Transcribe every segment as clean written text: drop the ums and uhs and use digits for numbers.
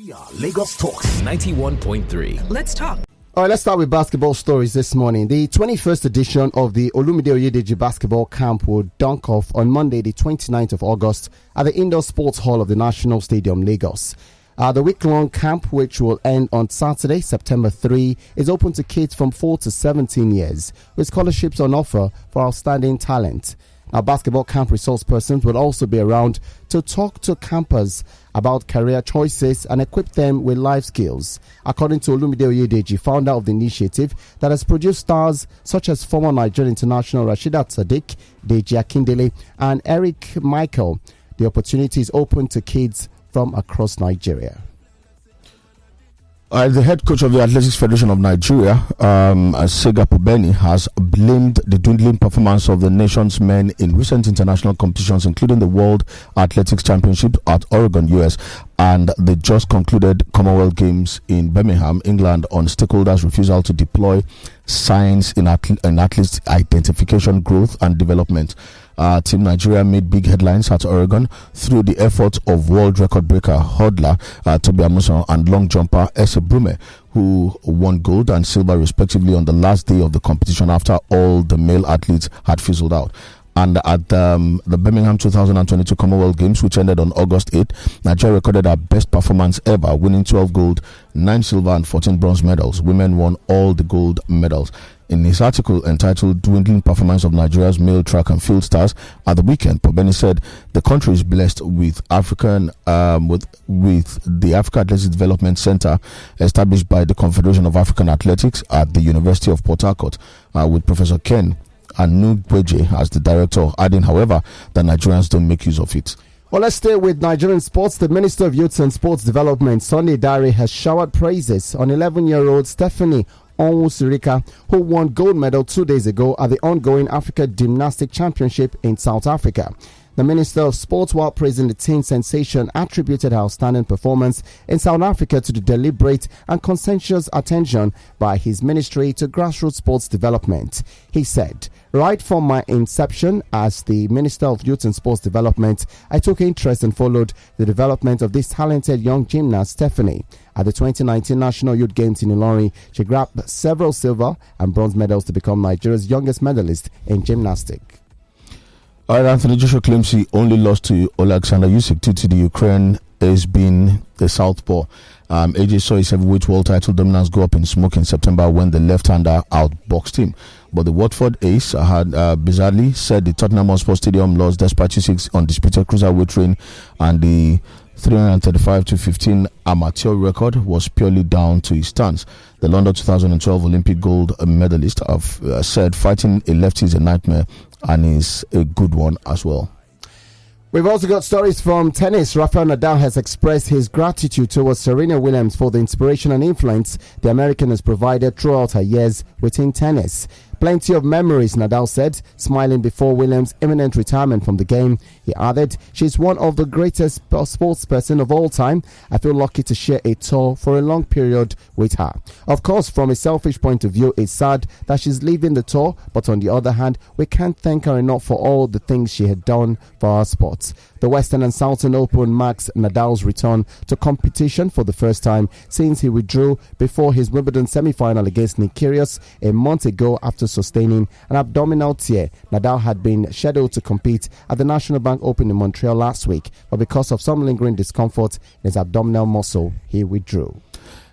We are Lagos Talks 91.3. Let's talk. All right, let's start with basketball stories this morning. The 21st edition of the Olumide Oyedeji basketball camp will dunk off on Monday, the 29th of August at the Indoor Sports Hall of the National Stadium, Lagos. The week-long camp, which will end on Saturday, September 3, is open to kids from 4 to 17 years, with scholarships on offer for outstanding talent. Our basketball camp resource persons will also be around to talk to campers about career choices and equip them with life skills. According to Olumide Oyedeji, founder of the initiative that has produced stars such as former Nigerian international Rasheedat Sadiq, Deji Akindele, and Eric Michael, the opportunity is open to kids from across Nigeria. The head coach of the Athletics Federation of Nigeria, Seigha Porbeni, has blamed the dwindling performance of the nation's men in recent international competitions, including the World Athletics Championships at Oregon, US, and the just concluded Commonwealth Games in Birmingham, England, on stakeholders' refusal to deploy science in athletes' identification, growth, and development. Team Nigeria made big headlines at Oregon through the efforts of world record breaker hurdler Tobi Amusan and long jumper Ese Brume, who won gold and silver respectively on the last day of the competition after all the male athletes had fizzled out. And at the Birmingham 2022 Commonwealth Games, which ended on August 8, Nigeria recorded our best performance ever, winning 12 gold, 9 silver and 14 bronze medals. Women won all the gold medals. In his article entitled Dwindling Performance of Nigeria's Male Track and Field Stars at the weekend, Porbeni said the country is blessed with with the Africa Athletics Development Center established by the Confederation of African Athletics at the University of Port Harcourt, with Professor Ken Anugbeje as the director, adding, however, that Nigerians don't make use of it. Well, let's stay with Nigerian sports. The Minister of Youth and Sports Development, Sunday Dare, has showered praises on 11-year-old Stephanie Onusiriuka, who won gold medal 2 days ago at the ongoing Africa Gymnastics Championship in South Africa. The Minister of Sports, while praising the teen sensation, attributed her outstanding performance in South Africa to the deliberate and conscientious attention by his ministry to grassroots sports development. He said, "Right from my inception as the Minister of Youth and Sports Development, I took interest and followed the development of this talented young gymnast, Stephanie. At the 2019 National Youth Games in Ilorin, she grabbed several silver and bronze medals to become Nigeria's youngest medalist in gymnastics." Anthony Joshua claims he only lost to Oleksandr Usyk due to the Ukraine as being the southpaw. AJ saw his heavyweight world title dominance go up in smoke in September when the left-hander outboxed him. But the Watford ace had bizarrely said the Tottenham Hotspur Stadium lost despite Usyk's undisputed cruiserweight reign, and the 335-15 amateur record was purely down to his stance. The London 2012 Olympic gold medalist said fighting a lefty is a nightmare and is a good one as well. We've also got stories from tennis. Rafael Nadal has expressed his gratitude towards Serena Williams for the inspiration and influence the American has provided throughout her years within tennis. Plenty of memories, Nadal said, smiling before Williams' imminent retirement from the game. He added, "She's one of the greatest sportsperson of all time. I feel lucky to share a tour for a long period with her. Of course, from a selfish point of view, it's sad that she's leaving the tour, but on the other hand, we can't thank her enough for all the things she had done for our sport." The Western and Southern Open marks Nadal's return to competition for the first time since he withdrew before his Wimbledon semi-final against Nick Kyrgios a month ago after sustaining an abdominal tear. Nadal had been scheduled to compete at the National Bank Open in Montreal last week, but because of some lingering discomfort in his abdominal muscle, he withdrew.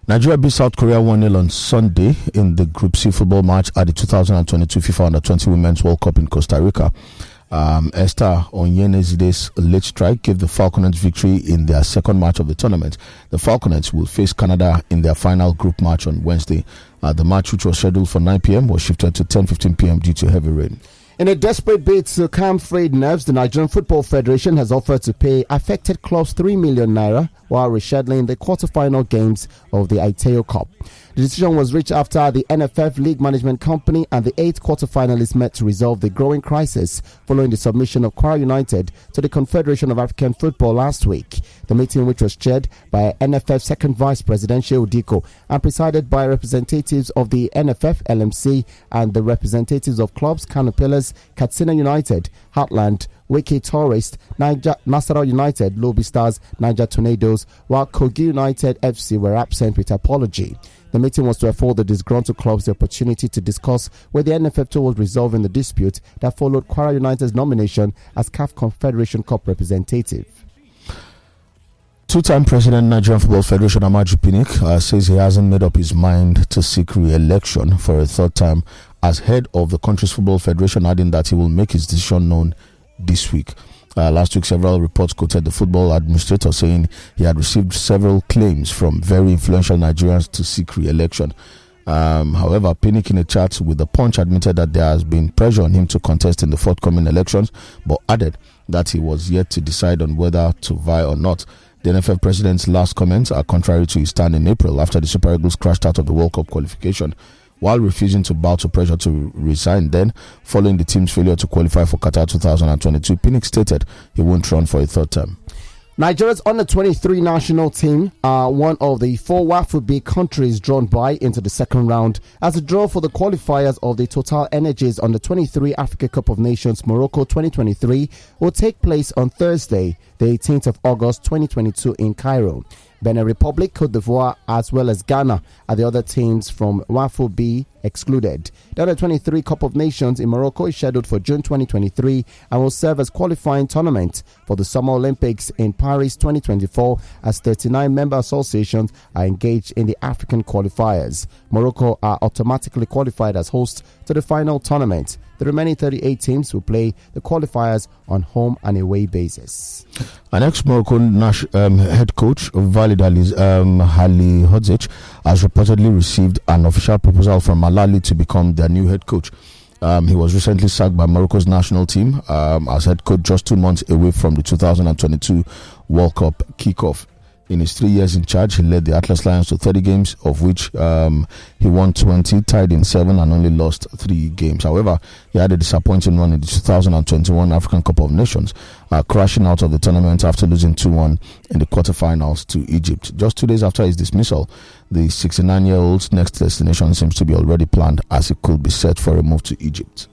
Nigeria beat South Korea 1-0 on Sunday in the Group C football match at the 2022 FIFA Under-20 Women's World Cup in Costa Rica. Esther Onyenezide's late strike gave the Falconets victory in their second match of the tournament. The Falconets will face Canada in their final group match on Wednesday. The match, which was scheduled for 9 p.m., was shifted to 10:15 p.m. due to heavy rain. In a desperate bid to calm frayed nerves, the Nigerian Football Federation has offered to pay affected clubs 3 million naira while rescheduling the quarter-final games of the Aiteo Cup. The decision was reached after the NFF League Management Company and the 8 quarter-finalists met to resolve the growing crisis following the submission of Kwara United to the Confederation of African Football last week. The meeting, which was chaired by NFF Second Vice President Shehu Diko and presided by representatives of the NFF LMC and the representatives of clubs Kano Pillars, Katsina United, Heartland, Wiki Tourist, Nasarawa United, Lobby Stars, Niger Tornadoes, while Kogi United FC were absent with apology. The meeting was to afford the disgruntled clubs the opportunity to discuss where the NFF towards resolving the dispute that followed Kwara United's nomination as CAF Confederation Cup representative. Two-time president Nigerian Football Federation Amaju Pinnick says he hasn't made up his mind to seek re-election for a third time as head of the country's football federation, adding that he will make his decision known this week. Last week, several reports quoted the football administrator saying he had received several claims from very influential Nigerians to seek re-election. However, Pinnick, in a chat with The Punch, admitted that there has been pressure on him to contest in the forthcoming elections, but added that he was yet to decide on whether to vie or not. The NFF president's last comments are contrary to his stand in April after the Super Eagles crashed out of the World Cup qualification. While refusing to bow to pressure to resign then, following the team's failure to qualify for Qatar 2022, Pinnick stated he won't run for a third term. Nigeria's under-23 national team are one of the 4 WAFU B countries drawn by into the second round as a draw for the qualifiers of the Total Energies under-23 Africa Cup of Nations Morocco 2023 will take place on Thursday, the 18th of August 2022 in Cairo. Benin Republic, Cote d'Ivoire, as well as Ghana are the other teams from WAFU B excluded. The Under-23 Cup of Nations in Morocco is scheduled for June 2023 and will serve as qualifying tournament for the Summer Olympics in Paris 2024 as 39 member associations are engaged in the African qualifiers. Morocco are automatically qualified as hosts to the final tournament. The remaining 38 teams will play the qualifiers on home and away basis. An ex-Moroccan head coach, Walid Halilhodžić, has reportedly received an official proposal from Al Ahly to become their new head coach. He was recently sacked by Morocco's national team as head coach just 2 months away from the 2022 World Cup kickoff. In his 3 years in charge, he led the Atlas Lions to 30 games, of which he won 20, tied in 7, and only lost 3 games. However, he had a disappointing run in the 2021 African Cup of Nations, crashing out of the tournament after losing 2-1 in the quarterfinals to Egypt. Just 2 days after his dismissal, the 69-year-old's next destination seems to be already planned, as he could be set for a move to Egypt.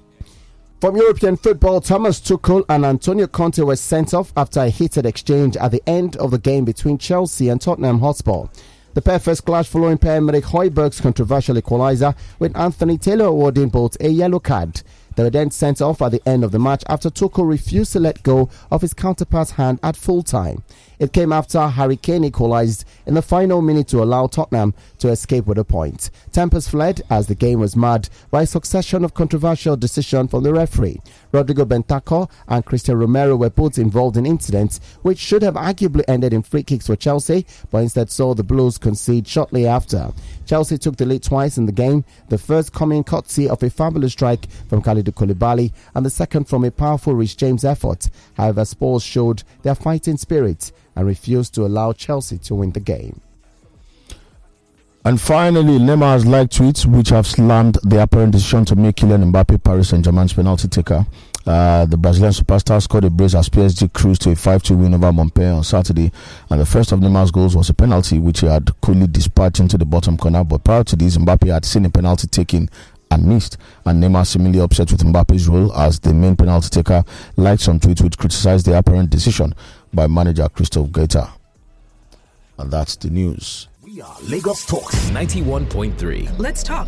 From European football, Thomas Tuchel and Antonio Conte were sent off after a heated exchange at the end of the game between Chelsea and Tottenham Hotspur. The pair first clashed following Per-Emerick Højbjerg's controversial equaliser, with Anthony Taylor awarding both a yellow card. They were then sent off at the end of the match after Tuchel refused to let go of his counterpart's hand at full time. It came after Harry Kane equalised in the final minute to allow Tottenham to escape with a point. Tempers fled as the game was marred by a succession of controversial decisions from the referee. Rodrigo Bentancur and Christian Romero were both involved in incidents which should have arguably ended in free kicks for Chelsea, but instead saw the Blues concede shortly after. Chelsea took the lead twice in the game, the first coming courtesy of a fabulous strike from Kalidou Koulibaly and the second from a powerful Reece James effort. However, Spurs showed their fighting spirit and refused to allow Chelsea to win the game. And finally, Neymar has liked tweets which have slammed the apparent decision to make Kylian Mbappe Paris Saint-Germain's penalty taker. The Brazilian superstar scored a brace as PSG cruised to a 5-2 win over Montpellier on Saturday, and the first of Neymar's goals was a penalty which he had coolly dispatched into the bottom corner. But prior to this, Mbappe had seen a penalty taken and missed, and Neymar seemingly upset with Mbappe's role as the main penalty taker liked some tweets which criticized the apparent decision by manager Christophe Gaeta. And that's the news. We are Lagos Talks 91.3. Let's talk.